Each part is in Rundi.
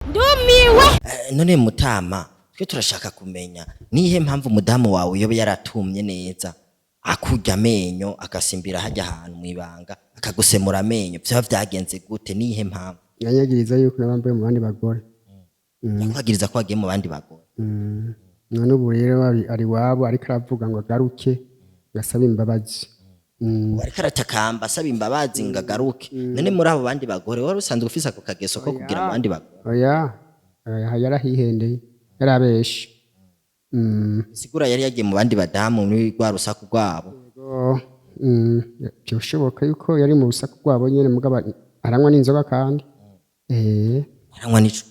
ndumiwe. None Mutama twe turashaka kumenya nihe mpamvu umudamu wawe yobe yaratumye neza akurya amenyo agasimbira hajya ahantu mwibanga akagusemura amenyo byaba byagenze gute nihe mpamvu yanyagiriza yuko nabambaye mu bandi bagore yakwagiriza ko wagiye mu bandi bagore none ubu rero ari wabo ariko aravuga ngo agaruke gasaba imbabazi ariko aratakamba asaba imbabazi ngo agaruke none muri abo bandi bagore wari usanzwe ufise ako kageso ko kugira mu bandi bagore oya yarahihendeye yarabeshe sigura yari yagiye mu bandi badamu muri rwa rusaku rwabo byoshoboka yuko yari mu rusaku rwabo nyene mugaba aranywa n'inzoga kandi aranywa n'ico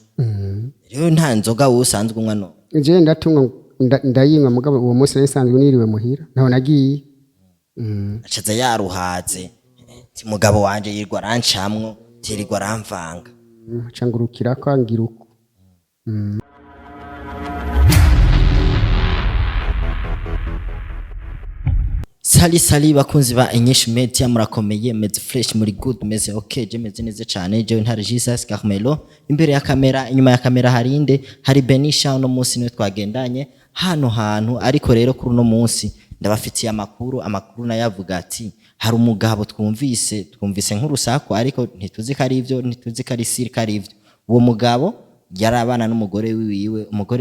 rero nta nzoga wowe usanzwe unywa no je ndatunga ndayinywa mugabo uwo munsi nsanzwe niriwe muhira naho nagiye acaza yaruhaze ti mugabo wanje yirwa arancamwo tirirwa aramvanga cangurukira kwangira uko Sali bakunzi ba English Media murakomeye meze fresh muri good meze okay je meze neza cyane je ntari Jesus Carmelo imbere ya kamera inyuma ya kamera harinde hari Benisha uno munsi niwe twagendanye hano hantu ariko rero kuri uno munsi ndabafitiye amakuru nayavuga ati hari umugabo twumvise nk'urusaku ariko ntituzi ko ari ivyo ntituzi ko ari siri ko ari ivyo uwo mugabo yarabana n'umugore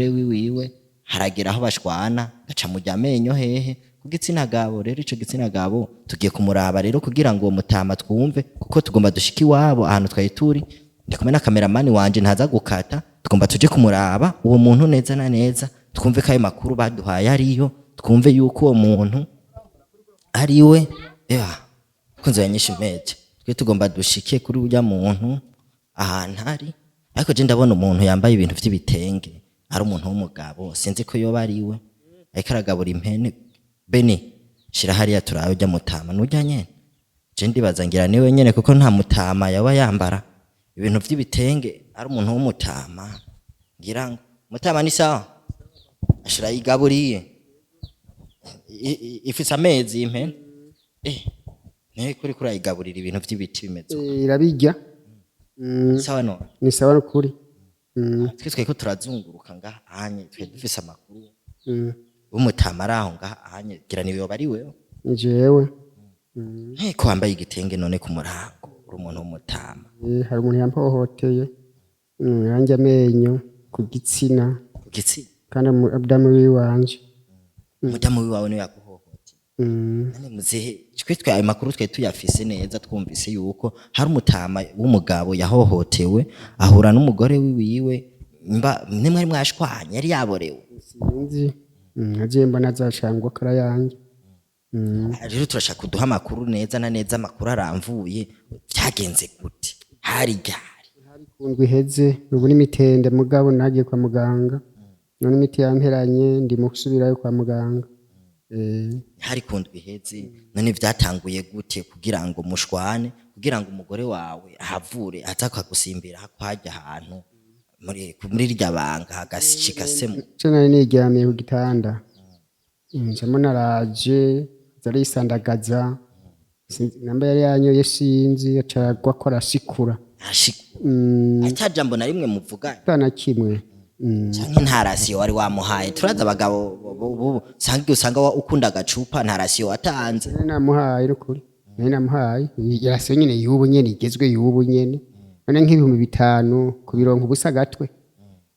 wiwiwe haragera aho bashwana gaca mu amenyo hehe kugitsina gabo rero ico gitsina gabo tugiye kumuraba rero kugira ngo uwo Mutama twumve kuko tugomba dushika iwabo ahantu twari turi ndikumwe na cameraman wanje ntaza gukata tugomba tuje kumuraba uwo muntu neza na neza twumve ko ayo makuru baduhaye ariyo twumve yuko uwo muntu ariwe kunze yanyisha impeje twe tugomba dushike kuri urya muntu ahantu ari ariko je ndabona umuntu yambaye ibintu vy'ibitenge ari umuntu w'umugabo sinzi ko yoba ariwe ariko aragabura impene Beni shira hariya turawe ujya Mutama nujya nyene je ndibaza ngira niwe nyene kuko nta Mutama yaba yambara ibintu vy'ibitenge ari umuntu w'umutama ngira ngo Mutama ni sawa ashira igaburiye ifisa amezi impene ne kuri igaburira ibintu vy'ibiti bimeze irabijya sawa no ni sawa kuri twe ko turazunguruka ngaha anye twe dufise amakuru umutama araho ngaha anye gira niwe yoba ari wewe jewe ko wambaye igitenge none ku murango uri umuntu w'umutama hari umuntu yampohoteye yanjye amenyo ku gitsina kandi abdamu wiwanje umudamu wiwawe niwe yakuhohoteye none muzehe twe ayo makuru twe tuyafise neza twumvise yuko hari umutama w'umugabo yahohotewe ahura n'umugore wiwiwe nimwe mwashwanye yari yaborewe sinzi aje mbona zacangwa kara yanjye rero turashaka kuduha amakuru neza na neza amakuru aramvuye byagenze gute hari kundwi heze ubu n'imitende mugabo nagiye kwa muganga none imiti yamperanye ndi mu kusubirayo kwa muganga hari kundwi heze none byatanguye gute kugira ngo mushwane kugira ngo umugore wawe ahavure atakagusimbira hakwajya ahantu muri rya banga hagashika semu cyane niryamiye ku gitanda njamo naraje zari sandagaza namba yari yanyoye sinzi acagwa ko arasikura atajambo na rimwe muvuga tana kimwe cyangwa ntarasiyo wari wamuhaye turaza abagabo usanga ukunda agacupa ntarasiyo watanze namuhaye n'ukuri namuhaye yarasiyo nyene y'ubu nyene igezwe y'ubu nyene none nk'ibihumbi 5 ku birongo ubusa gatwe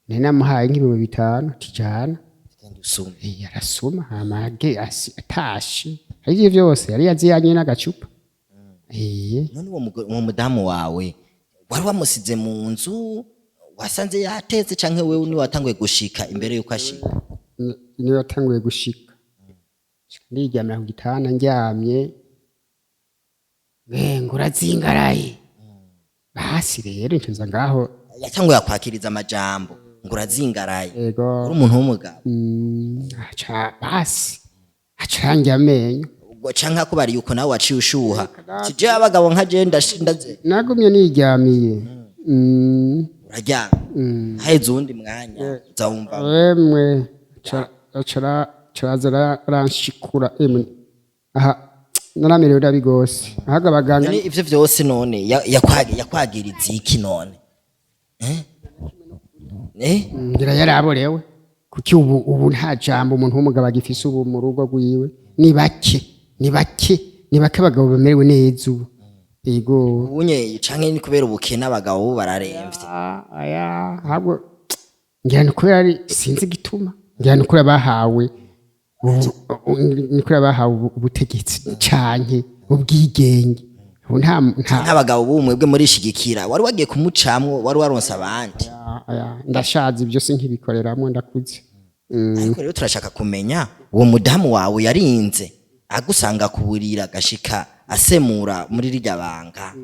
namuhaye nk'ibihumbi 5 tijana yarasuma amage atashi ari byose yari yaziyanye n'agacupa none uwo mudamu wawe wari wamusize mu nzu wasanze yatetse canke wewe ni watanguye gushika imbere yuko ashika ni watanguye gushika ndiryamye ku gitanda ndyamye ngurazingaraye basi rero ncuza ngaho yatanguye kwakiriza amajambo ngurazingaraye uri umuntu w'umugabo aca basi acanjye amenyo canka kubari yuko nawe waciye ushuha sije abagabo nka je nagumye niryamiye urajyana haheze uwundi mwanya uzawumva wemwe carazara ranshikura aha naramerewe nabi gose ahaga abaganga ivyo vyose none yakwagiriza iki none ngira yaraborewe kuki ubu nta jambo umuntu w'umugabo agifise ubu mu rugo rwiwe ni bake abagabo bamerewe neza ubu yego ubunye canke ni kubera ubukene abagabo bo bararemvye aya habwo ngira ni kubera ari sinzi gituma ngira ni kubera bahawe ni kubera bahawe ubutegetsi canke ubwigenge ubu nta nk'abagabo b'umwebwe murishigikira wari wagiye kumucamwo wari waronse abandi ndashaje ibyo si nkibikoreramwo ndakuze ariko rero turashaka kumenya uwo mudamu wawe yarinze agusanga kuburira gashika asemura muri rirya banga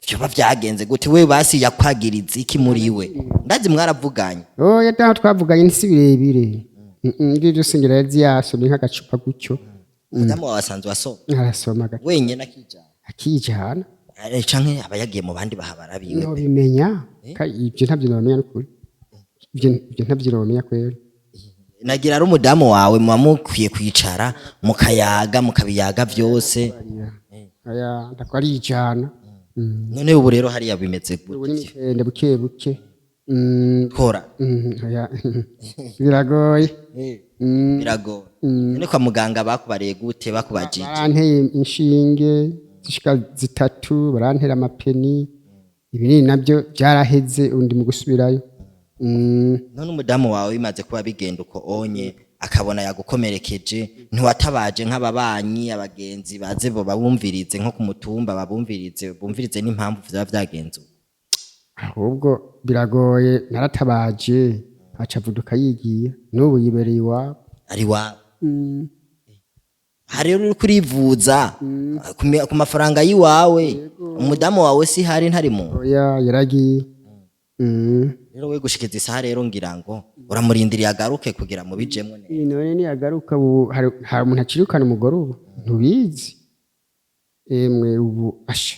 vyoba vyagenze gute we basi yakwagiriza iki muri we ndazi mwaravuganye oya daho twavuganye nsi birebire ngije byose ngira yazi yasomye nk'agacupa gutyo umudamu wawe asanzwe asoma arasoma wenyene akijana canke aba yagiye mu bandi bahabara biwe no bimenya ibyo ntabyo nomenya n'ukuri ibyo ntabyo nomenya kwera nagira ari umudamu wawe muba mukwiye kwicara mukabiyaga vyose aya ndakwarijana none ubu rero hariya bimeze gute ni buke buke kora biragoye biragoye none kwa muganga bakubariye gute bakubajije baranteye inshinge zishika 3 barantera amapeni ibinini nabyo byaraheze undi mu gusubirayo none umudamu wawe bimaze kuba bigenda uko onye akabona yagukomerekeje ntiwatabaje nk'ababanyi abagenzi baze bo babumvirize nko ku mutumba bumvirize n'impamvu vyaba vyagenze ahubwo biragoye naratabaje acavuduka yigiye n'ubu yibereye iwabo ari wabo hari rero kurivuza ku mafaranga yiwawe umudamu wawe si hari ntari mu oya yaragiye rero we gushikiza isaha rero ngira ngo uramurindiriye agaruke kugira mu bijemwe none ni agaruka ubu hari umuntu acirukana umugore ubu ntubizi emwe ubu asha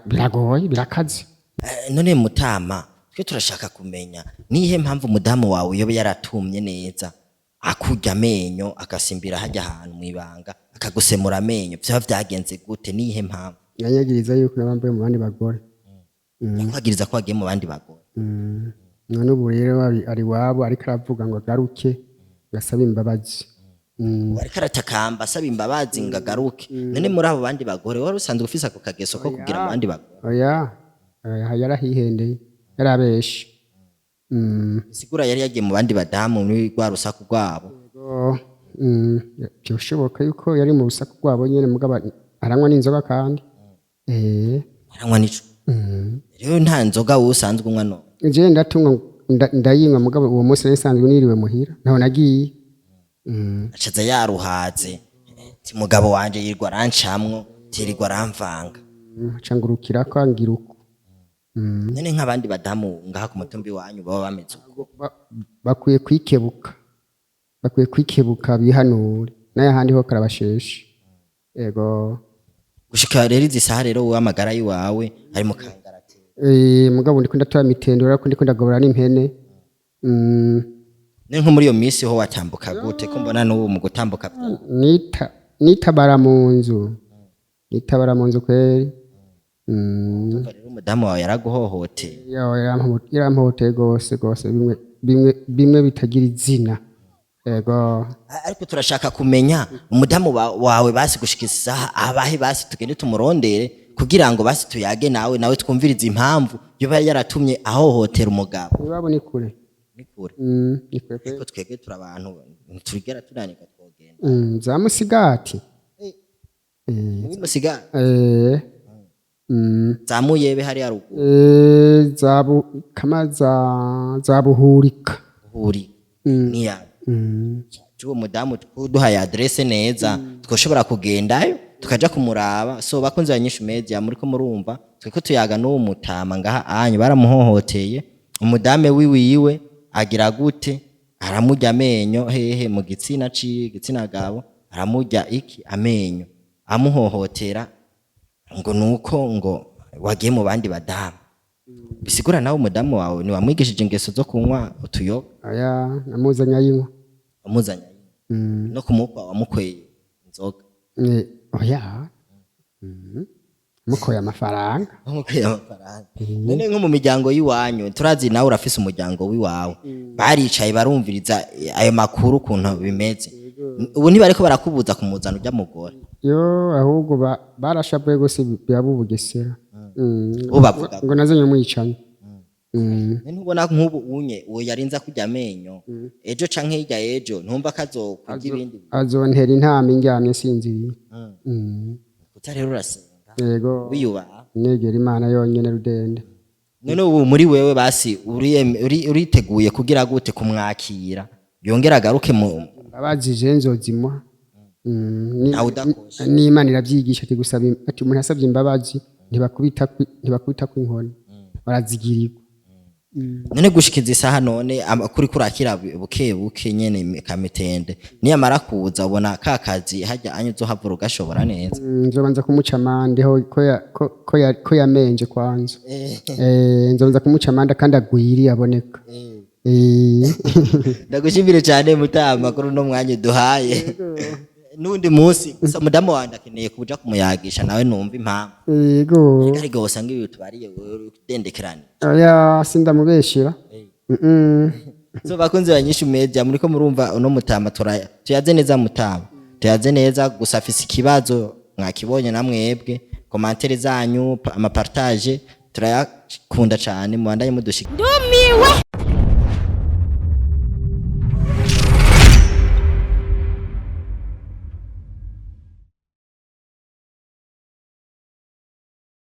biragoye birakaze none mutama twe turashaka kumenya nihe mpamvu umudamu wawe yobe yaratumye neza akurya amenyo agasimbira hajya ahantu mwibanga akagusemura amenyo byaba vyagenze gute nihe mpamvu yanyagiriza yuko yabambaye mu bandi bagore yakwagiriza ko wagiye mu bandi bagore none ubu rero ari wabo ariko aravuga ngo agaruke gasaba imbabazi ariko aratakamba asaba imbabazi ngo agaruke none muri abo bandi bagore wari usanzwe ufise ako kageso ko kugira mu bandi bagore oya yarahihendeye yarabeshe sigura yari yagiye mu bandi badamu muri rwa rusaku rwabo byoshoboka yuko yari mu rusaku rwabo nyene mugaba aranywa n'inzoga kandi aranywa n'ico rero nta nzoga wowe usanzwe unywa no je ndatumwa ndayinywa mugaba uwo munsi nasanzwe niriwe muhira naho nagiye acaza yaruhaze ti mugabo wanje yirwa arancamwo tirirwa aramvanga cangurukira ko angira uko none nk'abandi badamu ngaha ku mutumbi wanyu baba bameze uko bakwiye kwikebuka bihanure naye handi ho karabasheshe ego gushika rero izi saha rero wowe amagara yiwawe ari mu kangarate mugabo ndiko ndatora mitendora ko ndiko ndagabura n'impene nko muri iyo minsi ho watambuka gute ko mbona n'ubu mu gutambuka nitabara mu nzu kweri rero umudamu wawe yaraguhohoteye yarampohoteye gose bimwe bitagira izina ego ariko turashaka kumenya umudamu wawe basi gushikisa isaha abahe basi tugende tumurondere kugira ngo basi tuyage nawe twumvirize impamvu yoba yaratumye ahohotera umugabo ibabo ni kure ariko twebwe turi abantu turigera tunanika twogenda za musigati musigati za muyebe hari haruguru za buhurika niya uwo mudamu duhaye adresse neza twoshobora kugendayo tukaja kumuraba so bakunze abanyinshi media muri ko murumva twiko tuyaga n'uwo mutama ngaha anyu baramuhohoteye umudame wiwiwe agira gute aramurya amenyo hehe mu gitsina gabo aramurya iki amenyo amuhohotera ngo nuko ngo wagiye mu bandi badamu bisigura nawe umudamu wawe ni wamwigishije ingeso zo kunywa utuyoga aya namuzanya yinywa no kumukwa wamukweye inzoga oya mukoye amafaranga bamukuye amafaranga none nko mu miryango y'iwanyu turazi nawe urafise umuryango w'iwawe baricaye barumviriza ayo makuru ukuntu bimeze ubu ntibariko barakubuza kumuzana ujya mugore yo ahubwo barashapuye gose byabubugesera bo bavuga ngo nazanye umwicanye ntubona nk'ubu unye uwo yarinza kujya amenyo ejo canke hirya ejo ntumva kazokurya ibindi azontera intama indyamye sinziriye utarero urasenga yego wiyubaha negera imana yonyene rudende none ubu muri wewe basi uriteguye kugira gute kumwakira yongera agaruke mu abajije nzozimuha nawe udakosha n'imana iravyigisha ati gusaba ati umuntu asabye imbabazi ntibakubita kw'inkoni barazigirirwa none gushikiza isaha none kuri kurakira buke buke nyene kamitende niyamara kuza ubona ka kazi hajya anyu uzohavura ugashobora neza nzobanza kumuca amande ko yamenje kwanza nzobanza kumuca amande kandi agwiri aboneka ndagushimire cyane Mutama kuri uno mwanya uduhaye nundi munsi gusa mudamu wanje akeneye kuja kumuyagisha nawe numva impamvu yego ariko usanga ibi tubariye udendekerane oya sindamubeshira so bakunze banyisha media muriko murumva uno Mutama tuyaze neza Mutama tuyaze neza gusa afise ikibazo mwakibonye namwebwe commentaire zanyu ama partage turayakunda cyane mu bandanye mudushika ndumiwe